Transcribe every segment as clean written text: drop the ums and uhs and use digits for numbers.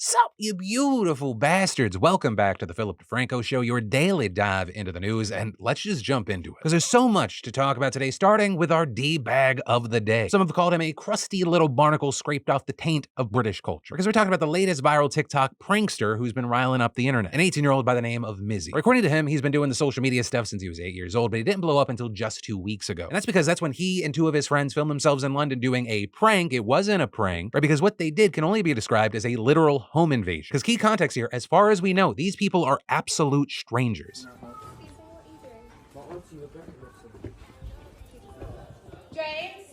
Sup, you beautiful bastards. Welcome back to the Philip DeFranco Show, your daily dive into the news, and let's just jump into it. Because there's so much to talk about today, starting with our D-bag of the day. Some have called him a crusty little barnacle scraped off the taint of British culture. Because we're talking about the latest viral TikTok prankster who's been riling up the internet, an 18-year-old by the name of Mizzy. According to him, he's been doing the social media stuff since he was 8 years old, but he didn't blow up until just 2 weeks ago. And that's because that's when he and 2 of his friends filmed themselves in London doing a prank. It wasn't a prank, right? Because what they did can only be described as a literal home invasion. Because key context here, as far as we know, these people are absolute strangers. James?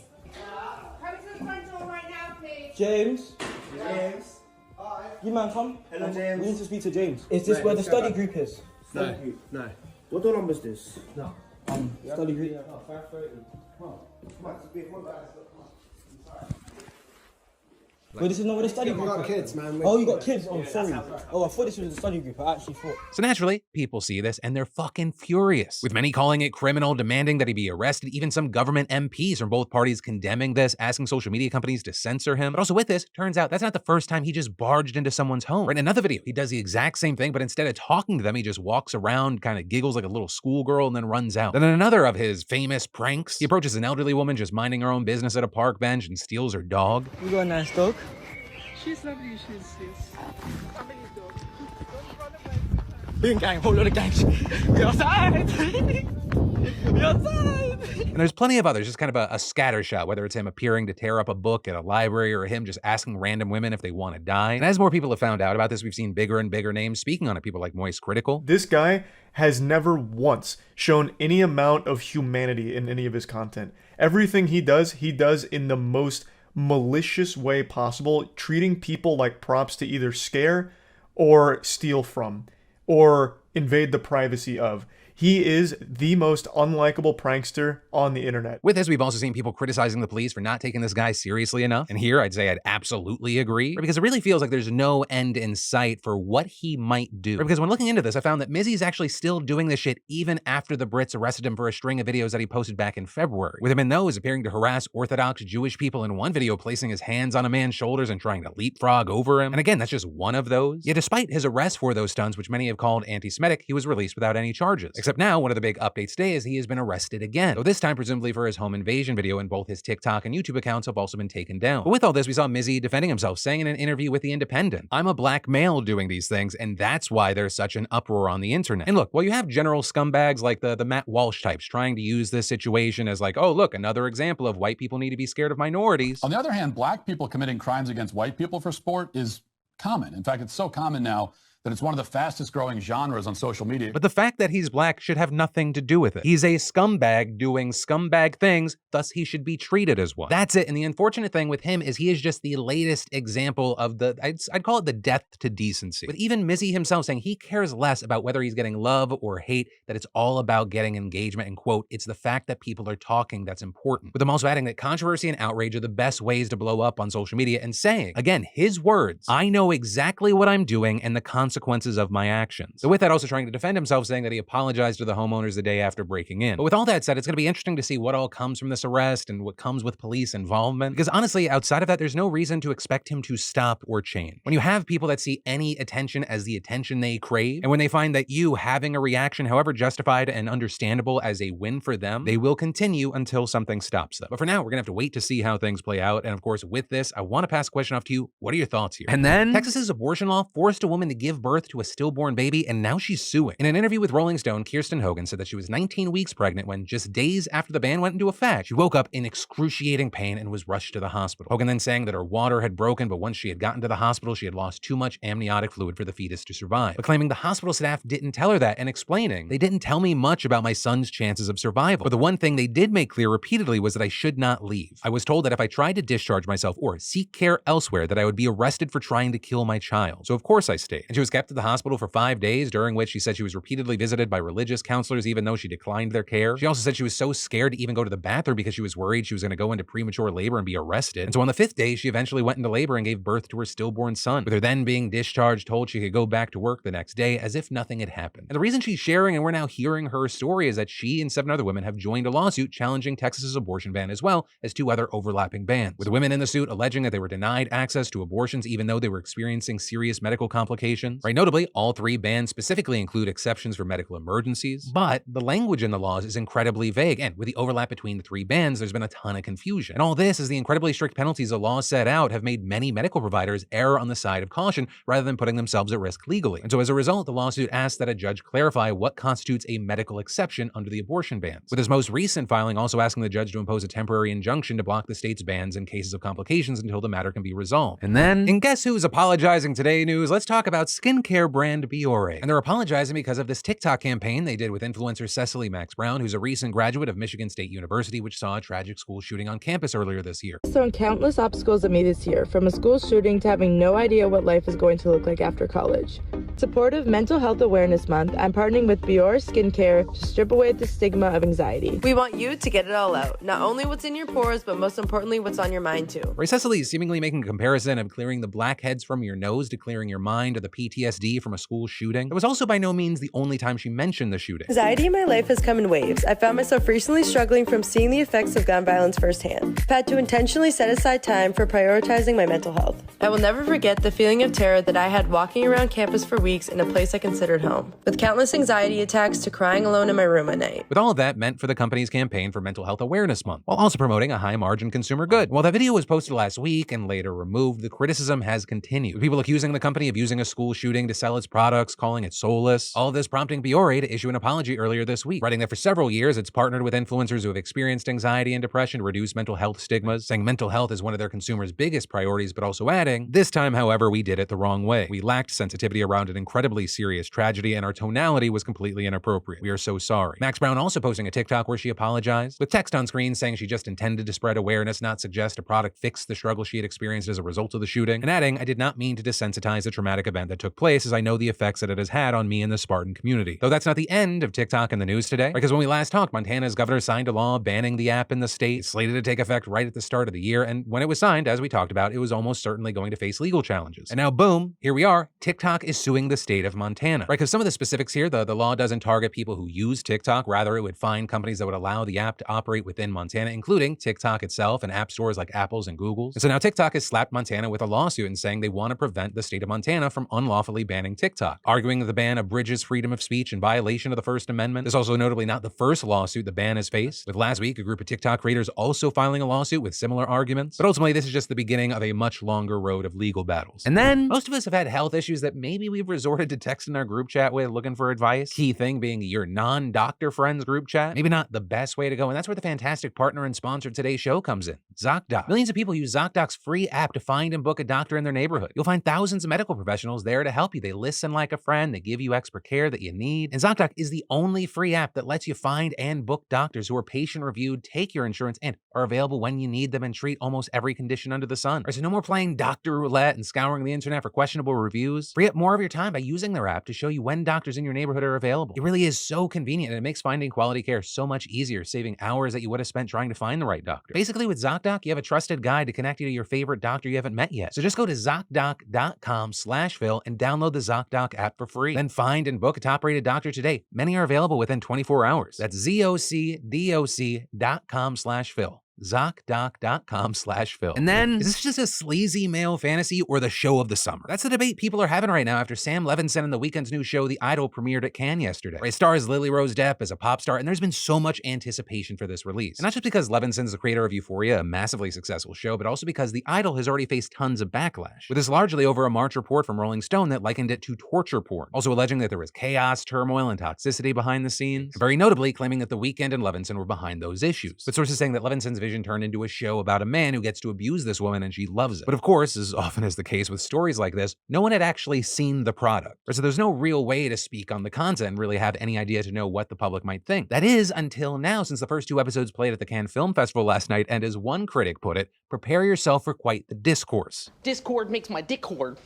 Come to the front door right now, please. James? James. You man, come. Hello, James. We need to speak to James. Is this Right, where the let's go study back. group is? No. What door number is this? No. Study group. Wait, this is not where the study We group got is. kids, man. Oh, you got kids? Oh, sorry. Oh, I thought this was the study group. I actually thought. So naturally, people see this and they're fucking furious, with many calling it criminal, demanding that he be arrested, even some government MPs from both parties condemning this, asking social media companies to censor him. But also with this, turns out that's not the first time he just barged into someone's home. Right, in another video, he does the exact same thing, but instead of talking to them, he just walks around, kind of giggles like a little schoolgirl, and then runs out. Then in another of his famous pranks, he approaches an elderly woman just minding her own business at a park bench and steals her dog. You got a nice dog. She's lovely, she's family dog. Boom gang, whole lot of gangs. We outside. We outside. And there's plenty of others, just kind of a scatter shot, whether it's him appearing to tear up a book at a library or him just asking random women if they want to die. And as more people have found out about this, we've seen bigger and bigger names speaking on it, people like Moist Critical. This guy has never once shown any amount of humanity in any of his content. Everything he does in the most malicious way possible, treating people like props to either scare or steal from or invade the privacy of. He is the most unlikable prankster on the internet. With this, we've also seen people criticizing the police for not taking this guy seriously enough. And here, I'd say I'd absolutely agree, because it really feels like there's no end in sight for what he might do. Because when looking into this, I found that Mizzy's actually still doing this shit even after the Brits arrested him for a string of videos that he posted back in February, with him in those appearing to harass Orthodox Jewish people, in one video placing his hands on a man's shoulders and trying to leapfrog over him. And again, that's just one of those. Yet despite his arrest for those stunts, which many have called anti-Semitic, he was released without any charges. Except now, one of the big updates today is he has been arrested again, though this time presumably for his home invasion video, and both his TikTok and YouTube accounts have also been taken down. But with all this, we saw Mizzy defending himself, saying in an interview with The Independent, "I'm a black male doing these things, and that's why there's such an uproar on the internet." And look, while you have general scumbags like the Matt Walsh types trying to use this situation as like, oh look, another example of white people need to be scared of minorities. On the other hand, black people committing crimes against white people for sport is common. In fact, it's so common now that it's one of the fastest growing genres on social media. But the fact that he's black should have nothing to do with it. He's a scumbag doing scumbag things, thus he should be treated as one. That's it. And the unfortunate thing with him is he is just the latest example of the, I'd call it the death to decency. With even Mizzy himself saying he cares less about whether he's getting love or hate, that it's all about getting engagement, and quote, "It's the fact that people are talking that's important." With him also adding that controversy and outrage are the best ways to blow up on social media, and saying, again, his words, "I know exactly what I'm doing and the consequences of my actions." So with that, also trying to defend himself, saying that he apologized to the homeowners the day after breaking in. But with all that said, it's going to be interesting to see what all comes from this arrest and what comes with police involvement. Because honestly, outside of that, there's no reason to expect him to stop or change. When you have people that see any attention as the attention they crave, and when they find that you having a reaction, however justified and understandable, as a win for them, they will continue until something stops them. But for now, we're going to have to wait to see how things play out. And of course, with this, I want to pass a question off to you. What are your thoughts here? And then Texas's abortion law forced a woman to give birth to a stillborn baby, and now she's suing. In an interview with Rolling Stone, Kirsten Hogan said that she was 19 weeks pregnant when, just days after the ban went into effect, she woke up in excruciating pain and was rushed to the hospital. Hogan then saying that her water had broken, but once she had gotten to the hospital, she had lost too much amniotic fluid for the fetus to survive. But claiming the hospital staff didn't tell her that, and explaining, "They didn't tell me much about my son's chances of survival. But the one thing they did make clear repeatedly was that I should not leave. I was told that if I tried to discharge myself or seek care elsewhere, that I would be arrested for trying to kill my child. So of course I stayed." And she was kept at the hospital for 5 days, during which she said she was repeatedly visited by religious counselors even though she declined their care. She also said she was so scared to even go to the bathroom because she was worried she was going to go into premature labor and be arrested. And so on the 5th day, she eventually went into labor and gave birth to her stillborn son, with her then being discharged, told she could go back to work the next day as if nothing had happened. And the reason she's sharing and we're now hearing her story is that she and 7 other women have joined a lawsuit challenging Texas's abortion ban as well as 2 other overlapping bans, with the women in the suit alleging that they were denied access to abortions even though they were experiencing serious medical complications. Right, notably, all 3 bans specifically include exceptions for medical emergencies, but the language in the laws is incredibly vague, and with the overlap between the 3 bans, there's been a ton of confusion. And all this is the incredibly strict penalties the law set out have made many medical providers err on the side of caution rather than putting themselves at risk legally. And so as a result, the lawsuit asks that a judge clarify what constitutes a medical exception under the abortion bans, with his most recent filing also asking the judge to impose a temporary injunction to block the state's bans in cases of complications until the matter can be resolved. And then, in Guess Who's Apologizing Today news, let's talk about skincare brand Biore. And they're apologizing because of this TikTok campaign they did with influencer Cecily Max Brown, who's a recent graduate of Michigan State University, which saw a tragic school shooting on campus earlier this year. Thrown countless obstacles at me this year, from a school shooting to having no idea what life is going to look like after college. Supportive Mental Health Awareness Month, I'm partnering with Biore Skincare to strip away the stigma of anxiety. We want you to get it all out. Not only what's in your pores, but most importantly, what's on your mind too. Ray Cecily is seemingly making a comparison of clearing the blackheads from your nose to clearing your mind, or the PTSD from a school shooting. It was also by no means the only time she mentioned the shooting. Anxiety in my life has come in waves. I found myself recently struggling from seeing the effects of gun violence firsthand. I've had to intentionally set aside time for prioritizing my mental health. I will never forget the feeling of terror that I had walking around campus for weeks in a place I considered home, with countless anxiety attacks to crying alone in my room at night. With all of that meant for the company's campaign for Mental Health Awareness Month, while also promoting a high-margin consumer good. While that video was posted last week and later removed, the criticism has continued, with people accusing the company of using a school shooting to sell its products, calling it soulless. All of this prompting Biore to issue an apology earlier this week, writing that for several years it's partnered with influencers who have experienced anxiety and depression to reduce mental health stigmas, saying mental health is one of their consumers' biggest priorities, but also adding, this time, however, we did it the wrong way. We lacked sensitivity around an incredibly serious tragedy, and our tonality was completely inappropriate. We are so sorry. Max Brown also posting a TikTok where she apologized, with text on screen saying she just intended to spread awareness, not suggest a product fixed the struggle she had experienced as a result of the shooting, and adding, I did not mean to desensitize the traumatic event that took place, as I know the effects that it has had on me and the Spartan community. Though that's not the end of TikTok in the news today, because when we last talked, Montana's governor signed a law banning the app in the state. It's slated to take effect right at the start of the year, and when it was signed, as we talked about, it was almost certainly going to face legal challenges. And now, boom, here we are. TikTok is suing the state of Montana. Right, because some of the specifics here, the law doesn't target people who use TikTok. Rather, it would fine companies that would allow the app to operate within Montana, including TikTok itself and app stores like Apple's and Google's. And so now TikTok has slapped Montana with a lawsuit and saying they want to prevent the state of Montana from unlawfully banning TikTok, arguing that the ban abridges freedom of speech in violation of the First Amendment. This is also notably not the first lawsuit the ban has faced, with last week a group of TikTok creators also filing a lawsuit with similar arguments. But ultimately, this is just the beginning of a much longer road of legal battles. And then, most of us have had health issues that maybe we've resorted to texting our group chat with looking for advice. Key thing being your non-doctor friends group chat. Maybe not the best way to go, and that's where the fantastic partner and sponsor of today's show comes in, ZocDoc. Millions of people use ZocDoc's free app to find and book a doctor in their neighborhood. You'll find thousands of medical professionals there to help you. They listen like a friend, they give you expert care that you need. And ZocDoc is the only free app that lets you find and book doctors who are patient-reviewed, take your insurance, and are available when you need them and treat almost every condition under the sun. So no more playing doctor roulette and scouring the internet for questionable reviews. Free up more of your time by using their app to show you when doctors in your neighborhood are available. It really is so convenient, and it makes finding quality care so much easier, saving hours that you would have spent trying to find the right doctor. Basically, with ZocDoc, you have a trusted guide to connect you to your favorite doctor you haven't met yet. So just go to ZocDoc.com/Phil and download the ZocDoc app for free. Then find and book a top-rated doctor today. Many are available within 24 hours. That's ZocDoc.com/Phil. ZocDoc.com/Phil. And then, is this just a sleazy male fantasy or the show of the summer? That's the debate people are having right now after Sam Levinson and The Weeknd's new show, The Idol, premiered at Cannes yesterday. It stars Lily Rose Depp as a pop star, and there's been so much anticipation for this release. And not just because Levinson's the creator of Euphoria, a massively successful show, but also because The Idol has already faced tons of backlash, with this largely over a March report from Rolling Stone that likened it to torture porn, also alleging that there was chaos, turmoil, and toxicity behind the scenes, and very notably claiming that The Weeknd and Levinson were behind those issues. But sources saying that Levinson's vision turned into a show about a man who gets to abuse this woman and she loves it. But of course, as often is the case with stories like this, no one had actually seen the product. So there's no real way to speak on the content and really have any idea to know what the public might think. That is, until now, since the first 2 episodes played at the Cannes Film Festival last night, and as one critic put it, prepare yourself for quite the discourse. Discord makes my dick hard.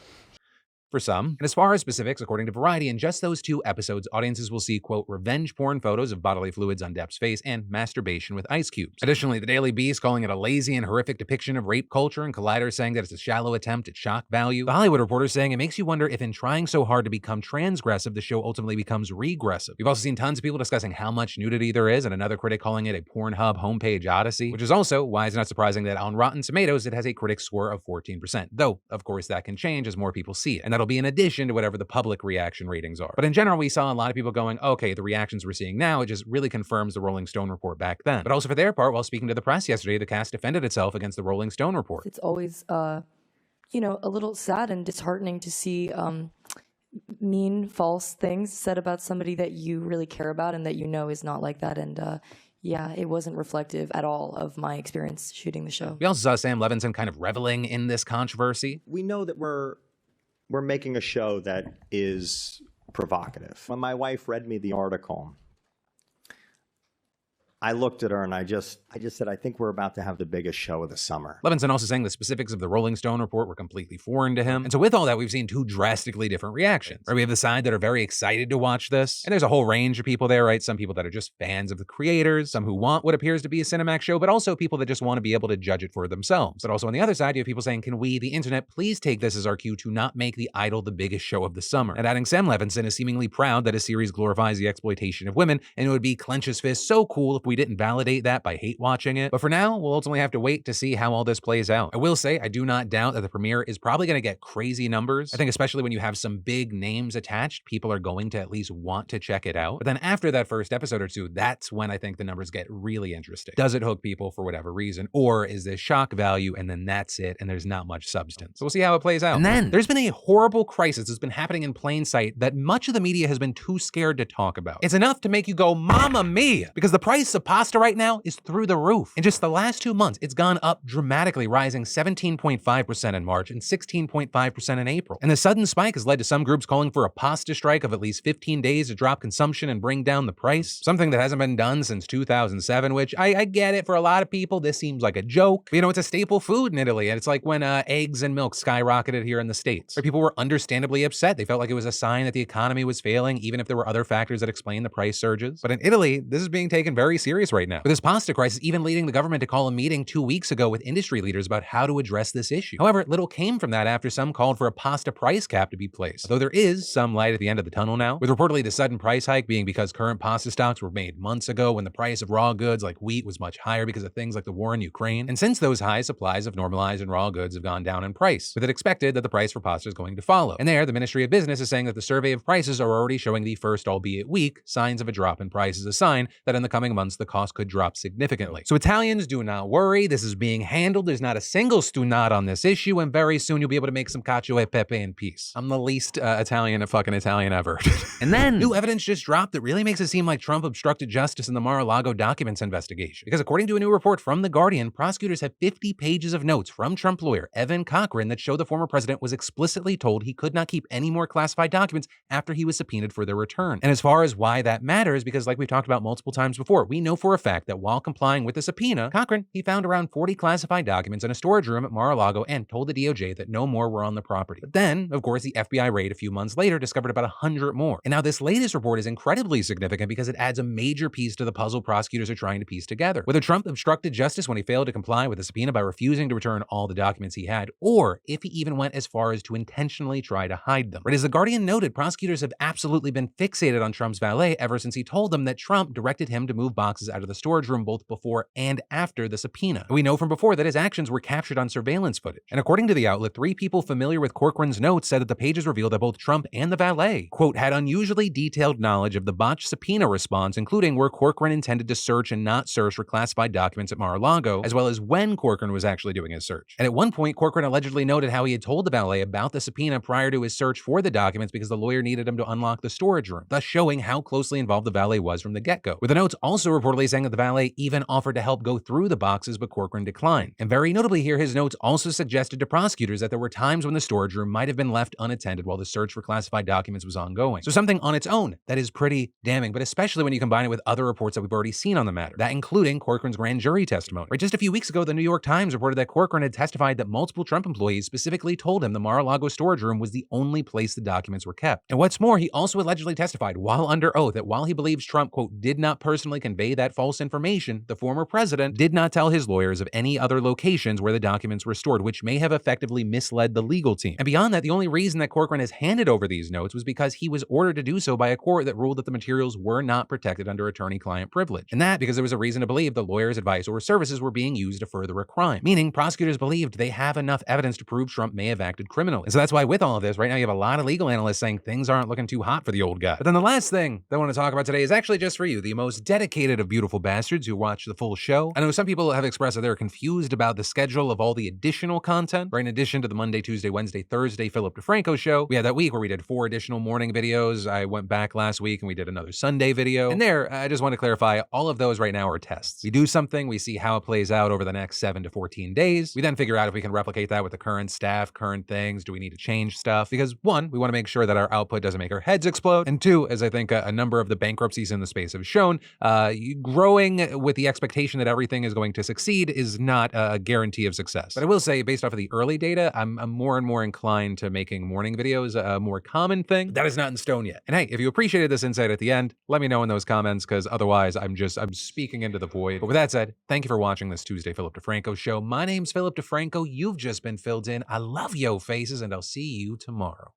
for some. And as far as specifics, according to Variety, in just those 2 episodes, audiences will see, quote, revenge porn photos of bodily fluids on Depp's face and masturbation with ice cubes. Additionally, the Daily Beast calling it a lazy and horrific depiction of rape culture, and Collider saying that it's a shallow attempt at shock value. The Hollywood Reporter saying it makes you wonder if in trying so hard to become transgressive, the show ultimately becomes regressive. We've also seen tons of people discussing how much nudity there is, and another critic calling it a Pornhub homepage odyssey, which is also why it's not surprising that on Rotten Tomatoes it has a critic score of 14%, though, of course, that can change as more people see it, and that'll be in addition to whatever the public reaction ratings are. But in general, we saw a lot of people going, okay, the reactions we're seeing now, it just really confirms the Rolling Stone report back then. But also for their part, while speaking to the press yesterday, the cast defended itself against the Rolling Stone report. It's always, you know, a little sad and disheartening to see mean, false things said about somebody that you really care about and that you know is not like that. And yeah, it wasn't reflective at all of my experience shooting the show. We also saw Sam Levinson kind of reveling in this controversy. We know that we're making a show that is provocative. When my wife read me the article, I looked at her and I just said, I think we're about to have the biggest show of the summer. Levinson also saying the specifics of the Rolling Stone report were completely foreign to him. And so with all that, we've seen 2 drastically different reactions. Right? We have the side that are very excited to watch this. And there's a whole range of people there, right? Some people that are just fans of the creators, some who want what appears to be a Cinemax show, but also people that just want to be able to judge it for themselves. But also on the other side, you have people saying, can we, the internet, please take this as our cue to not make The Idol the biggest show of the summer? And adding Sam Levinson is seemingly proud that his series glorifies the exploitation of women, and it would be clench his fist so cool if we didn't validate that by hate watching it. But for now, we'll ultimately have to wait to see how all this plays out. I will say, I do not doubt that the premiere is probably going to get crazy numbers. I think especially when you have some big names attached, people are going to at least want to check it out. But then after that first episode or 2, that's when I think the numbers get really interesting. Does it hook people for whatever reason? Or is this shock value and then that's it and there's not much substance? So we'll see how it plays out. And then there's been a horrible crisis that's been happening in plain sight that much of the media has been too scared to talk about. It's enough to make you go, Mamma Mia! Because the price of pasta right now is through the roof. In just the last 2 months, it's gone up dramatically, rising 17.5% in March and 16.5% in April. And the sudden spike has led to some groups calling for a pasta strike of at least 15 days to drop consumption and bring down the price. Something that hasn't been done since 2007, which I get it. For a lot of people, this seems like a joke. But, you know, it's a staple food in Italy, and it's like when eggs and milk skyrocketed here in the States. Where people were understandably upset. They felt like it was a sign that the economy was failing, even if there were other factors that explain the price surges. But in Italy, this is being taken very serious right now, with this pasta crisis even leading the government to call a meeting 2 weeks ago with industry leaders about how to address this issue. However, little came from that after some called for a pasta price cap to be placed. Though there is some light at the end of the tunnel now, with reportedly the sudden price hike being because current pasta stocks were made months ago when the price of raw goods like wheat was much higher because of things like the war in Ukraine. And since those high supplies of normalized and raw goods have gone down in price, with it expected that the price for pasta is going to follow. And there, the Ministry of Business is saying that the survey of prices are already showing the first, albeit weak, signs of a drop in prices, a sign that in the coming months the cost could drop significantly. So Italians, do not worry, this is being handled. There's not a single stunat on this issue, and very soon you'll be able to make some cacio e pepe in peace. I'm the least Italian ever. And then, new evidence just dropped that really makes it seem like Trump obstructed justice in the Mar-a-Lago documents investigation. Because according to a new report from The Guardian, prosecutors have 50 pages of notes from Trump lawyer Evan Cochran that show the former president was explicitly told he could not keep any more classified documents after he was subpoenaed for their return. And as far as why that matters, because like we've talked about multiple times before, we know for a fact that while complying with the subpoena, Cochran, he found around 40 classified documents in a storage room at Mar-a-Lago and told the DOJ that no more were on the property. But then, of course, the FBI raid a few months later discovered about 100 more. And now this latest report is incredibly significant because it adds a major piece to the puzzle prosecutors are trying to piece together. Whether Trump obstructed justice when he failed to comply with the subpoena by refusing to return all the documents he had, or if he even went as far as to intentionally try to hide them. But as The Guardian noted, prosecutors have absolutely been fixated on Trump's valet ever since he told them that Trump directed him to move boxes out of the storage room both before and after the subpoena. We know from before that his actions were captured on surveillance footage. And according to the outlet, 3 people familiar with Cochran's notes said that the pages revealed that both Trump and the valet, quote, had unusually detailed knowledge of the botched subpoena response, including where Cochran intended to search and not search for classified documents at Mar-a-Lago, as well as when Cochran was actually doing his search. And at one point, Cochran allegedly noted how he had told the valet about the subpoena prior to his search for the documents because the lawyer needed him to unlock the storage room, thus showing how closely involved the valet was from the get-go. With the notes also reportedly saying that the valet even offered to help go through the boxes, but Corcoran declined. And very notably here, his notes also suggested to prosecutors that there were times when the storage room might have been left unattended while the search for classified documents was ongoing. So something on its own that is pretty damning, but especially when you combine it with other reports that we've already seen on the matter, that including Corcoran's grand jury testimony. Right, just a few weeks ago, the New York Times reported that Corcoran had testified that multiple Trump employees specifically told him the Mar-a-Lago storage room was the only place the documents were kept. And what's more, he also allegedly testified while under oath that while he believes Trump, quote, did not personally convey that false information, the former president did not tell his lawyers of any other locations where the documents were stored, which may have effectively misled the legal team. And beyond that, the only reason that Corcoran has handed over these notes was because he was ordered to do so by a court that ruled that the materials were not protected under attorney-client privilege. And that because there was a reason to believe the lawyer's advice or services were being used to further a crime, meaning prosecutors believed they have enough evidence to prove Trump may have acted criminally. And so that's why with all of this, right now you have a lot of legal analysts saying things aren't looking too hot for the old guy. But then the last thing that I want to talk about today is actually just for you, the most dedicated of beautiful bastards who watch the full show. I know some people have expressed that they're confused about the schedule of all the additional content, right? In addition to the Monday, Tuesday, Wednesday, Thursday Philip DeFranco show, we had that week where we did 4 additional morning videos. I went back last week and we did another Sunday video. And there, I just want to clarify, all of those right now are tests. We do something, we see how it plays out over the next 7 to 14 days. We then figure out if we can replicate that with the current staff, current things. Do we need to change stuff? Because 1, we want to make sure that our output doesn't make our heads explode. And 2, as I think a number of the bankruptcies in the space have shown, growing with the expectation that everything is going to succeed is not a guarantee of success. But I will say, based off of the early data, I'm more and more inclined to making morning videos a more common thing. That is not in stone yet. And hey, if you appreciated this insight at the end, let me know in those comments, because otherwise I'm speaking into the void. But with that said, thank you for watching this Tuesday Philip DeFranco show. My name's Philip DeFranco. You've just been filled in. I love yo faces, and I'll see you tomorrow.